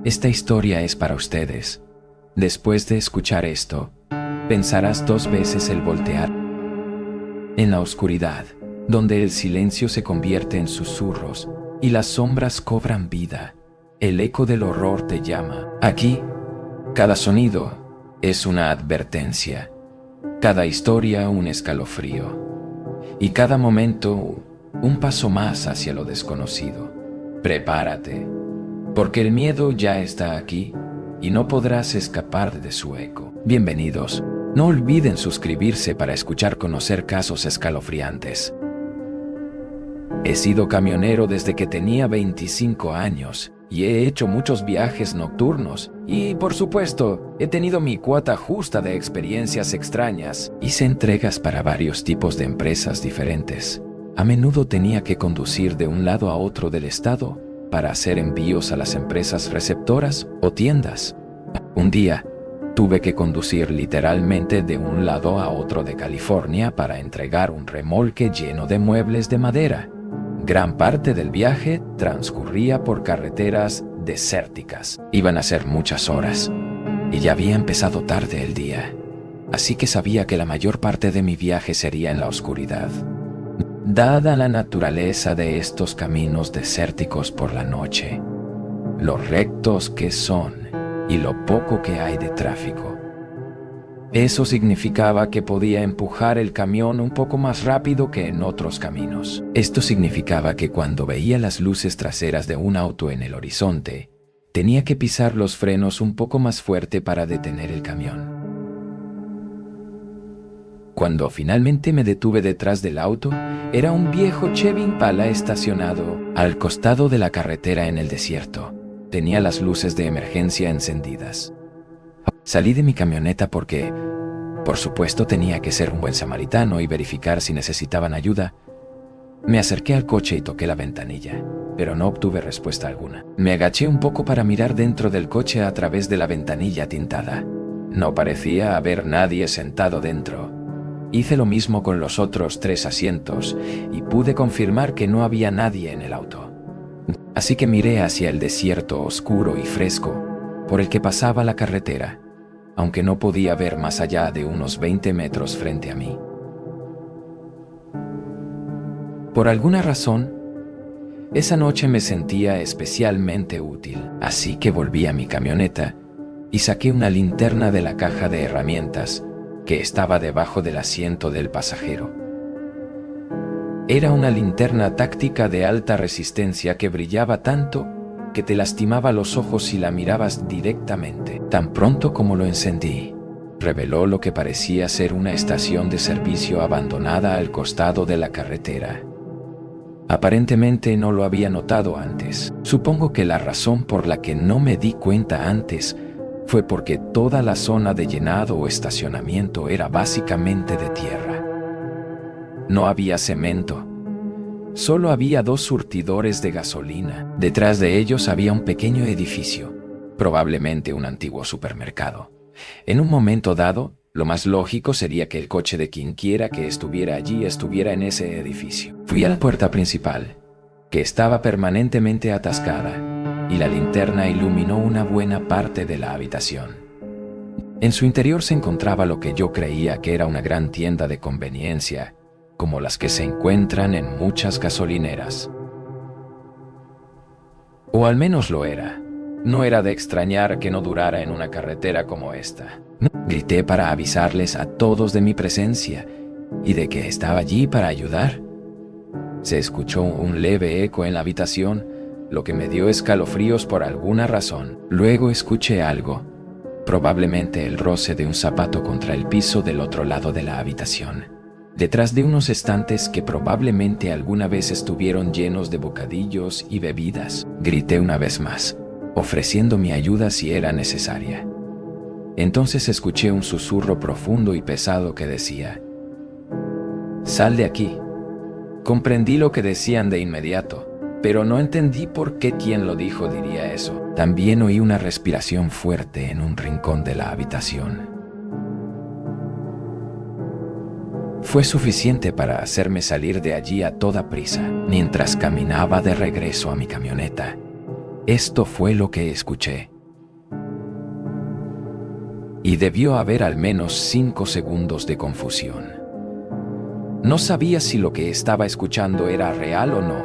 Esta historia es para ustedes. Después de escuchar esto, pensarás 2 veces el voltear. En la oscuridad, donde el silencio se convierte en susurros y las sombras cobran vida, el eco del horror te llama. Aquí, cada sonido es una advertencia, cada historia un escalofrío y cada momento un paso más hacia lo desconocido. Prepárate, porque el miedo ya está aquí y no podrás escapar de su eco. Bienvenidos. No olviden suscribirse para conocer casos escalofriantes. He sido camionero desde que tenía 25 años y he hecho muchos viajes nocturnos y, por supuesto, he tenido mi cuota justa de experiencias extrañas. Hice entregas para varios tipos de empresas diferentes. A menudo tenía que conducir de un lado a otro del estado para hacer envíos a las empresas receptoras o tiendas. Un día, tuve que conducir literalmente de un lado a otro de California para entregar un remolque lleno de muebles de madera. Gran parte del viaje transcurría por carreteras desérticas. Iban a ser muchas horas y ya había empezado tarde el día, así que sabía que la mayor parte de mi viaje sería en la oscuridad. Dada la naturaleza de estos caminos desérticos por la noche, lo rectos que son y lo poco que hay de tráfico, eso significaba que podía empujar el camión un poco más rápido que en otros caminos. Esto significaba que cuando veía las luces traseras de un auto en el horizonte, tenía que pisar los frenos un poco más fuerte para detener el camión. Cuando finalmente me detuve detrás del auto, era un viejo Chevy Impala estacionado al costado de la carretera en el desierto. Tenía las luces de emergencia encendidas. Salí de mi camioneta porque, por supuesto, tenía que ser un buen samaritano y verificar si necesitaban ayuda. Me acerqué al coche y toqué la ventanilla, pero no obtuve respuesta alguna. Me agaché un poco para mirar dentro del coche a través de la ventanilla tintada. No parecía haber nadie sentado dentro. Hice lo mismo con los otros 3 asientos y pude confirmar que no había nadie en el auto. Así que miré hacia el desierto oscuro y fresco por el que pasaba la carretera, aunque no podía ver más allá de unos 20 metros frente a mí. Por alguna razón, esa noche me sentía especialmente útil, así que volví a mi camioneta y saqué una linterna de la caja de herramientas que estaba debajo del asiento del pasajero. Era una linterna táctica de alta resistencia que brillaba tanto que te lastimaba los ojos si la mirabas directamente. Tan pronto como lo encendí, reveló lo que parecía ser una estación de servicio abandonada al costado de la carretera. Aparentemente no lo había notado antes. Supongo que la razón por la que no me di cuenta antes fue porque toda la zona de llenado o estacionamiento era básicamente de tierra. No había cemento. Solo había 2 surtidores de gasolina. Detrás de ellos había un pequeño edificio, probablemente un antiguo supermercado. En un momento dado, lo más lógico sería que el coche de quien quiera que estuviera allí estuviera en ese edificio. Fui a la puerta principal, que estaba permanentemente atascada, y la linterna iluminó una buena parte de la habitación. En su interior se encontraba lo que yo creía que era una gran tienda de conveniencia, como las que se encuentran en muchas gasolineras. O al menos lo era. No era de extrañar que no durara en una carretera como esta. Grité para avisarles a todos de mi presencia y de que estaba allí para ayudar. Se escuchó un leve eco en la habitación, lo que me dio escalofríos por alguna razón. Luego escuché algo, probablemente el roce de un zapato contra el piso del otro lado de la habitación, detrás de unos estantes que probablemente alguna vez estuvieron llenos de bocadillos y bebidas. Grité una vez más, ofreciendo mi ayuda si era necesaria. Entonces escuché un susurro profundo y pesado que decía: «Sal de aquí». Comprendí lo que decían de inmediato, pero no entendí por qué quien lo dijo diría eso. También oí una respiración fuerte en un rincón de la habitación. Fue suficiente para hacerme salir de allí a toda prisa. Mientras caminaba de regreso a mi camioneta, esto fue lo que escuché. y debió haber al menos 5 segundos de confusión. No sabía si lo que estaba escuchando era real o no,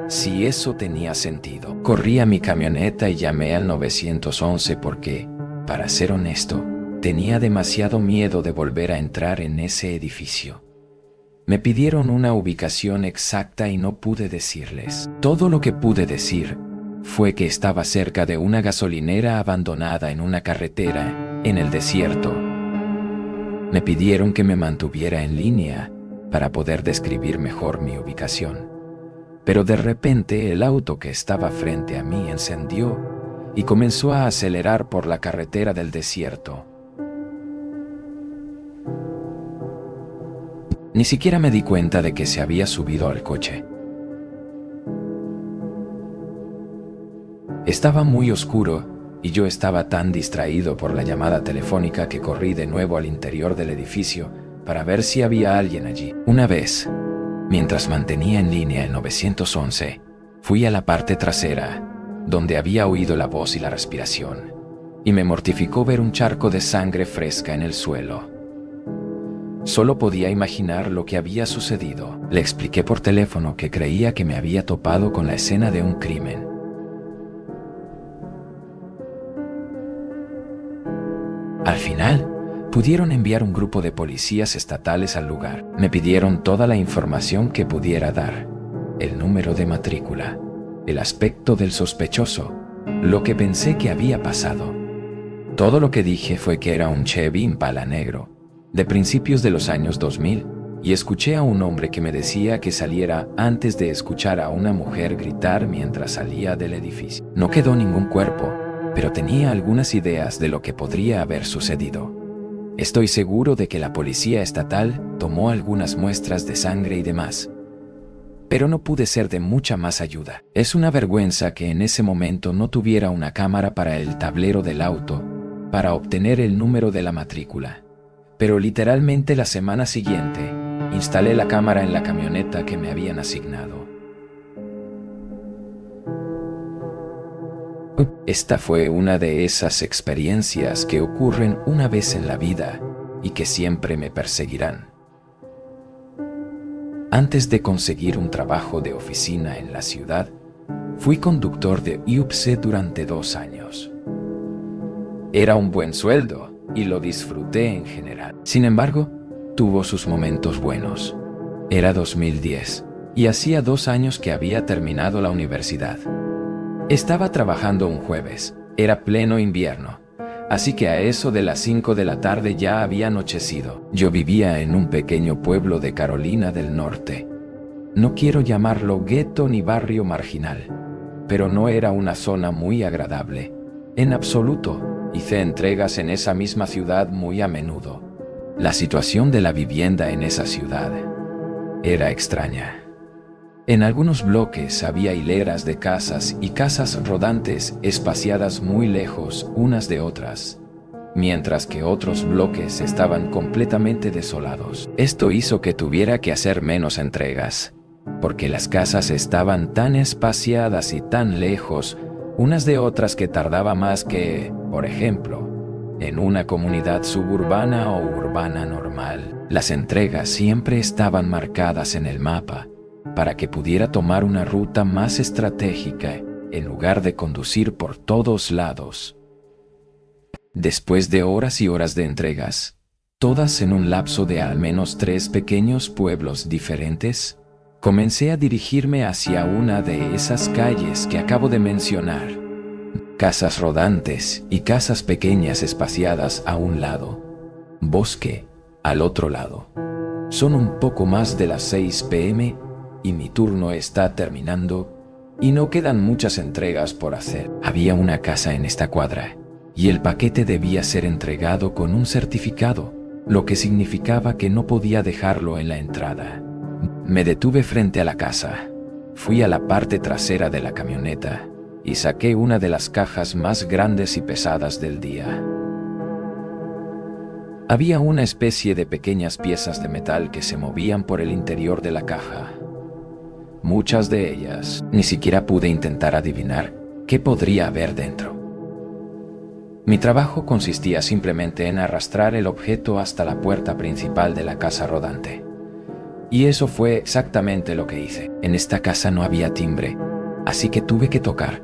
si eso tenía sentido. Corrí a mi camioneta y llamé al 911 porque, para ser honesto, tenía demasiado miedo de volver a entrar en ese edificio. Me pidieron una ubicación exacta y no pude decirles. Todo lo que pude decir fue que estaba cerca de una gasolinera abandonada en una carretera en el desierto. Me pidieron que me mantuviera en línea para poder describir mejor mi ubicación. Pero de repente el auto que estaba frente a mí encendió y comenzó a acelerar por la carretera del desierto. Ni siquiera me di cuenta de que se había subido al coche. Estaba muy oscuro y yo estaba tan distraído por la llamada telefónica que corrí de nuevo al interior del edificio para ver si había alguien allí. Una vez, mientras mantenía en línea el 911, fui a la parte trasera, donde había oído la voz y la respiración, y me mortificó ver un charco de sangre fresca en el suelo. Solo podía imaginar lo que había sucedido. Le expliqué por teléfono que creía que me había topado con la escena de un crimen. Al final, pudieron enviar un grupo de policías estatales al lugar. Me pidieron toda la información que pudiera dar: el número de matrícula, el aspecto del sospechoso, lo que pensé que había pasado. Todo lo que dije fue que era un Chevy Impala negro, de principios de los años 2000, y escuché a un hombre que me decía que saliera antes de escuchar a una mujer gritar mientras salía del edificio. No quedó ningún cuerpo, pero tenía algunas ideas de lo que podría haber sucedido. Estoy seguro de que la policía estatal tomó algunas muestras de sangre y demás, pero no pude ser de mucha más ayuda. Es una vergüenza que en ese momento no tuviera una cámara para el tablero del auto para obtener el número de la matrícula. Pero literalmente la semana siguiente, instalé la cámara en la camioneta que me habían asignado. Esta fue una de esas experiencias que ocurren una vez en la vida y que siempre me perseguirán. Antes de conseguir un trabajo de oficina en la ciudad, fui conductor de UPS durante 2 años. Era un buen sueldo y lo disfruté en general. Sin embargo, tuvo sus momentos buenos. Era 2010 y hacía 2 años que había terminado la universidad. Estaba trabajando un jueves, era pleno invierno, así que a eso de las 5 de la tarde ya había anochecido. Yo vivía en un pequeño pueblo de Carolina del Norte. No quiero llamarlo gueto ni barrio marginal, pero no era una zona muy agradable. En absoluto. Hice entregas en esa misma ciudad muy a menudo. La situación de la vivienda en esa ciudad era extraña. En algunos bloques había hileras de casas y casas rodantes espaciadas muy lejos unas de otras, mientras que otros bloques estaban completamente desolados. Esto hizo que tuviera que hacer menos entregas, porque las casas estaban tan espaciadas y tan lejos unas de otras que tardaba más que, por ejemplo, en una comunidad suburbana o urbana normal. Las entregas siempre estaban marcadas en el mapa para que pudiera tomar una ruta más estratégica en lugar de conducir por todos lados. Después de horas y horas de entregas, todas en un lapso de al menos 3 pequeños pueblos diferentes, comencé a dirigirme hacia una de esas calles que acabo de mencionar. Casas rodantes y casas pequeñas espaciadas a un lado, bosque al otro lado. Son un poco más de las 6 p.m. y mi turno está terminando y no quedan muchas entregas por hacer. Había una casa en esta cuadra y el paquete debía ser entregado con un certificado, lo que significaba que no podía dejarlo en la entrada. Me detuve frente a la casa, fui a la parte trasera de la camioneta y saqué una de las cajas más grandes y pesadas del día. Había una especie de pequeñas piezas de metal que se movían por el interior de la caja. Muchas de ellas, ni siquiera pude intentar adivinar qué podría haber dentro. Mi trabajo consistía simplemente en arrastrar el objeto hasta la puerta principal de la casa rodante. Y eso fue exactamente lo que hice. En esta casa no había timbre, así que tuve que tocar.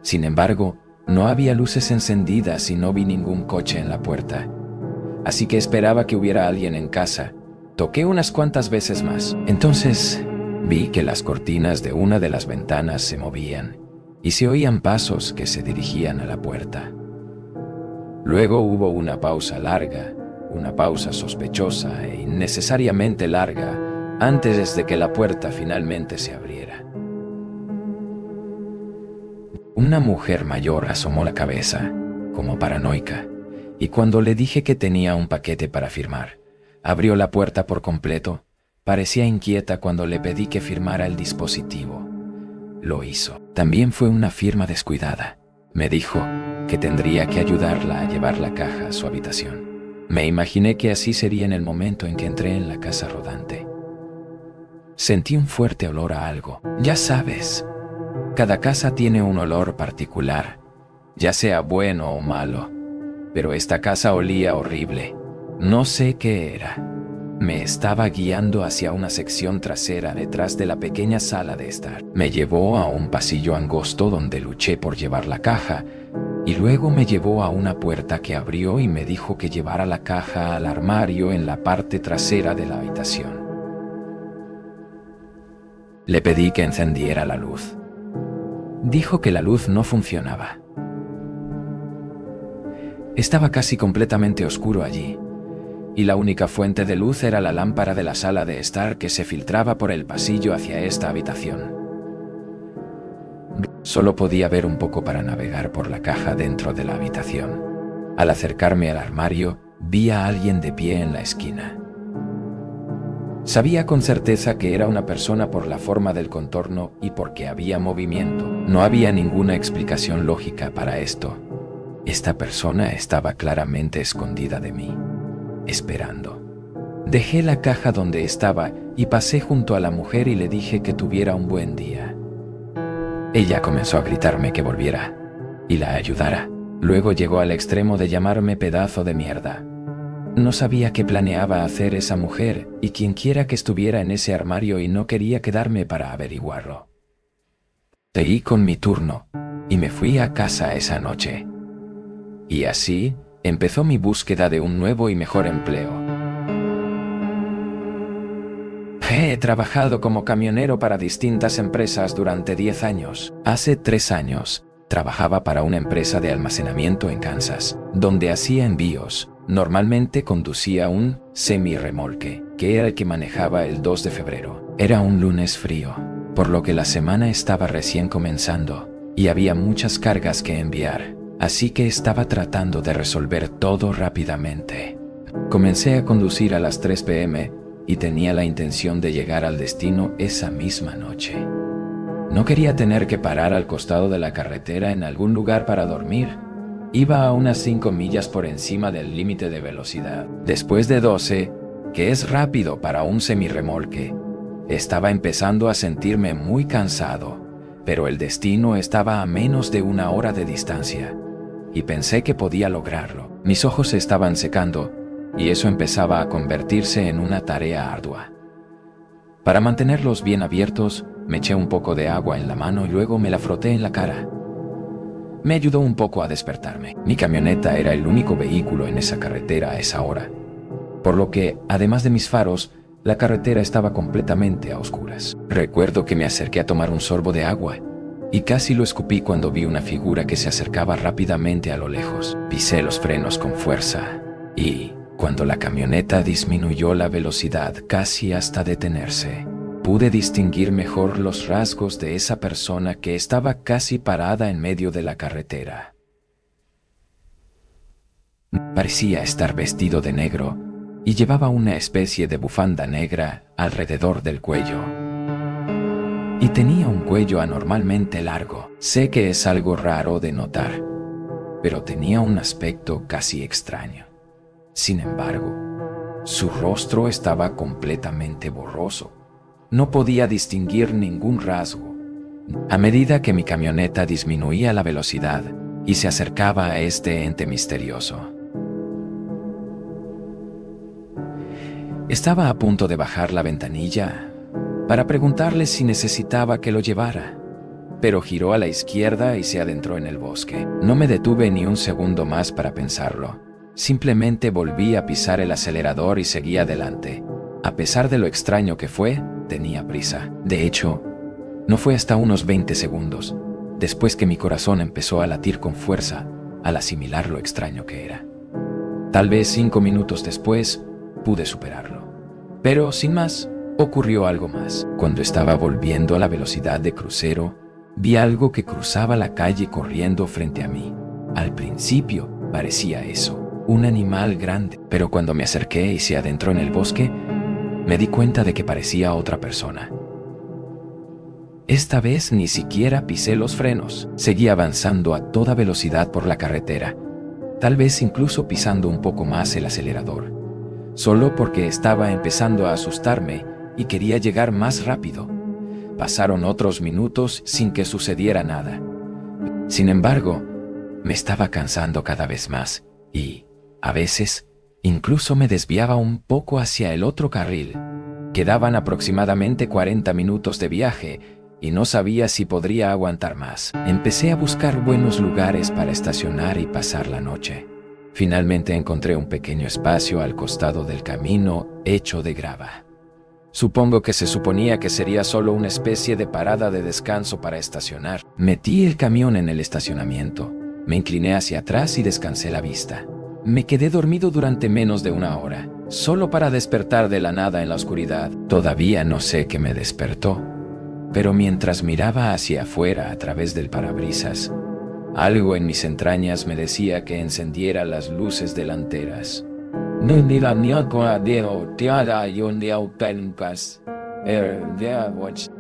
Sin embargo, no había luces encendidas y no vi ningún coche en la puerta. Así que esperaba que hubiera alguien en casa. Toqué unas cuantas veces más. Entonces, vi que las cortinas de una de las ventanas se movían y se oían pasos que se dirigían a la puerta. Luego hubo una pausa larga, una pausa sospechosa e innecesariamente larga antes de que la puerta finalmente se abriera. Una mujer mayor asomó la cabeza, como paranoica, y cuando le dije que tenía un paquete para firmar, abrió la puerta por completo. Parecía inquieta cuando le pedí que firmara el dispositivo. Lo hizo. También fue una firma descuidada. Me dijo que tendría que ayudarla a llevar la caja a su habitación. Me imaginé que así sería en el momento en que entré en la casa rodante. Sentí un fuerte olor a algo. Ya sabes, cada casa tiene un olor particular, ya sea bueno o malo, pero esta casa olía horrible. No sé qué era. Me estaba guiando hacia una sección trasera detrás de la pequeña sala de estar. Me llevó a un pasillo angosto donde luché por llevar la caja, y luego me llevó a una puerta que abrió y me dijo que llevara la caja al armario en la parte trasera de la habitación. Le pedí que encendiera la luz. Dijo que la luz no funcionaba. Estaba casi completamente oscuro allí, y la única fuente de luz era la lámpara de la sala de estar que se filtraba por el pasillo hacia esta habitación. Solo podía ver un poco para navegar por la caja dentro de la habitación. Al acercarme al armario, vi a alguien de pie en la esquina. Sabía con certeza que era una persona por la forma del contorno y porque había movimiento. No había ninguna explicación lógica para esto. Esta persona estaba claramente escondida de mí, esperando. Dejé la caja donde estaba y pasé junto a la mujer y le dije que tuviera un buen día. Ella comenzó a gritarme que volviera y la ayudara. Luego llegó al extremo de llamarme pedazo de mierda. No sabía qué planeaba hacer esa mujer y quienquiera que estuviera en ese armario, y no quería quedarme para averiguarlo. Seguí con mi turno y me fui a casa esa noche. Y así empezó mi búsqueda de un nuevo y mejor empleo. He trabajado como camionero para distintas empresas durante 10 años. Hace 3 años, trabajaba para una empresa de almacenamiento en Kansas, donde hacía envíos. Normalmente conducía un semirremolque, que era el que manejaba el 2 de febrero. Era un lunes frío, por lo que la semana estaba recién comenzando y había muchas cargas que enviar, así que estaba tratando de resolver todo rápidamente. Comencé a conducir a las 3 p.m. y tenía la intención de llegar al destino esa misma noche. No quería tener que parar al costado de la carretera en algún lugar para dormir. Iba a unas 5 millas por encima del límite de velocidad. Después de 12, que es rápido para un semirremolque, estaba empezando a sentirme muy cansado, pero el destino estaba a menos de 1 hora de distancia, y pensé que podía lograrlo. Mis ojos se estaban secando, y eso empezaba a convertirse en una tarea ardua. Para mantenerlos bien abiertos, me eché un poco de agua en la mano y luego me la froté en la cara. Me ayudó un poco a despertarme. Mi camioneta era el único vehículo en esa carretera a esa hora, por lo que, además de mis faros, la carretera estaba completamente a oscuras. Recuerdo que me acerqué a tomar un sorbo de agua y casi lo escupí cuando vi una figura que se acercaba rápidamente a lo lejos. Pisé los frenos con fuerza y, cuando la camioneta disminuyó la velocidad casi hasta detenerse, pude distinguir mejor los rasgos de esa persona que estaba casi parada en medio de la carretera. Parecía estar vestido de negro y llevaba una especie de bufanda negra alrededor del cuello. Y tenía un cuello anormalmente largo. Sé que es algo raro de notar, pero tenía un aspecto casi extraño. Sin embargo, su rostro estaba completamente borroso. No podía distinguir ningún rasgo. A medida que mi camioneta disminuía la velocidad, y se acercaba a este ente misterioso. Estaba a punto de bajar la ventanilla para preguntarle si necesitaba que lo llevara, pero giró a la izquierda y se adentró en el bosque. No me detuve ni un segundo más para pensarlo. Simplemente volví a pisar el acelerador y seguí adelante. A pesar de lo extraño que fue, tenía prisa. De hecho, no fue hasta unos 20 segundos, después que mi corazón empezó a latir con fuerza al asimilar lo extraño que era. Tal vez 5 minutos después, pude superarlo. Pero, sin más, ocurrió algo más. Cuando estaba volviendo a la velocidad de crucero, vi algo que cruzaba la calle corriendo frente a mí. Al principio parecía eso, un animal grande, pero cuando me acerqué y se adentró en el bosque, me di cuenta de que parecía otra persona. Esta vez ni siquiera pisé los frenos, seguí avanzando a toda velocidad por la carretera, tal vez incluso pisando un poco más el acelerador, solo porque estaba empezando a asustarme y quería llegar más rápido. Pasaron otros minutos sin que sucediera nada. Sin embargo, me estaba cansando cada vez más y, a veces, incluso me desviaba un poco hacia el otro carril. Quedaban aproximadamente 40 minutos de viaje y no sabía si podría aguantar más. Empecé a buscar buenos lugares para estacionar y pasar la noche. Finalmente encontré un pequeño espacio al costado del camino hecho de grava. Supongo que se suponía que sería solo una especie de parada de descanso para estacionar. Metí el camión en el estacionamiento, me incliné hacia atrás y descansé la vista. Me quedé dormido durante menos de una hora, solo para despertar de la nada en la oscuridad. Todavía no sé qué me despertó, pero mientras miraba hacia afuera a través del parabrisas, algo en mis entrañas me decía que encendiera las luces delanteras.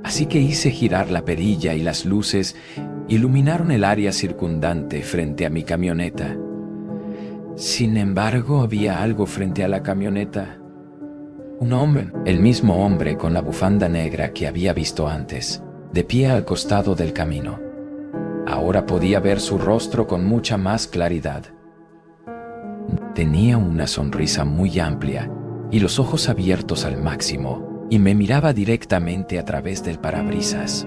Así que hice girar la perilla y las luces iluminaron el área circundante frente a mi camioneta. Sin embargo, había algo frente a la camioneta. Un hombre, el mismo hombre con la bufanda negra que había visto antes, de pie al costado del camino. Ahora podía ver su rostro con mucha más claridad. Tenía una sonrisa muy amplia y los ojos abiertos al máximo, y me miraba directamente a través del parabrisas.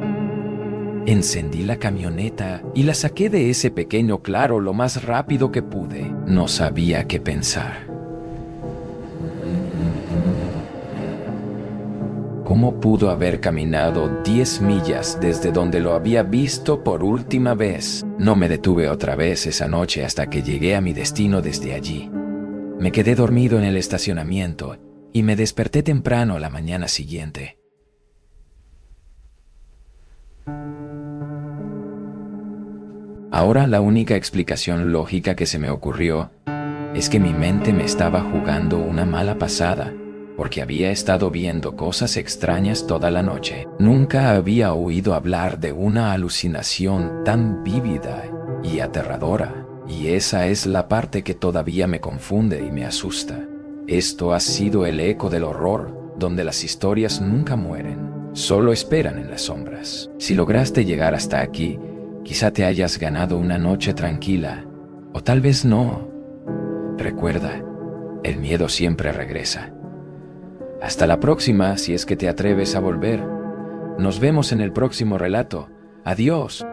Encendí la camioneta y la saqué de ese pequeño claro lo más rápido que pude. No sabía qué pensar. ¿Cómo pudo haber caminado 10 millas desde donde lo había visto por última vez? No me detuve otra vez esa noche hasta que llegué a mi destino desde allí. Me quedé dormido en el estacionamiento y me desperté temprano la mañana siguiente. Ahora la única explicación lógica que se me ocurrió es que mi mente me estaba jugando una mala pasada, porque había estado viendo cosas extrañas toda la noche. Nunca había oído hablar de una alucinación tan vívida y aterradora, y esa es la parte que todavía me confunde y me asusta. Esto ha sido el eco del horror, donde las historias nunca mueren, solo esperan en las sombras. Si lograste llegar hasta aquí, quizá te hayas ganado una noche tranquila, o tal vez no. Recuerda, el miedo siempre regresa. Hasta la próxima, si es que te atreves a volver. Nos vemos en el próximo relato. Adiós.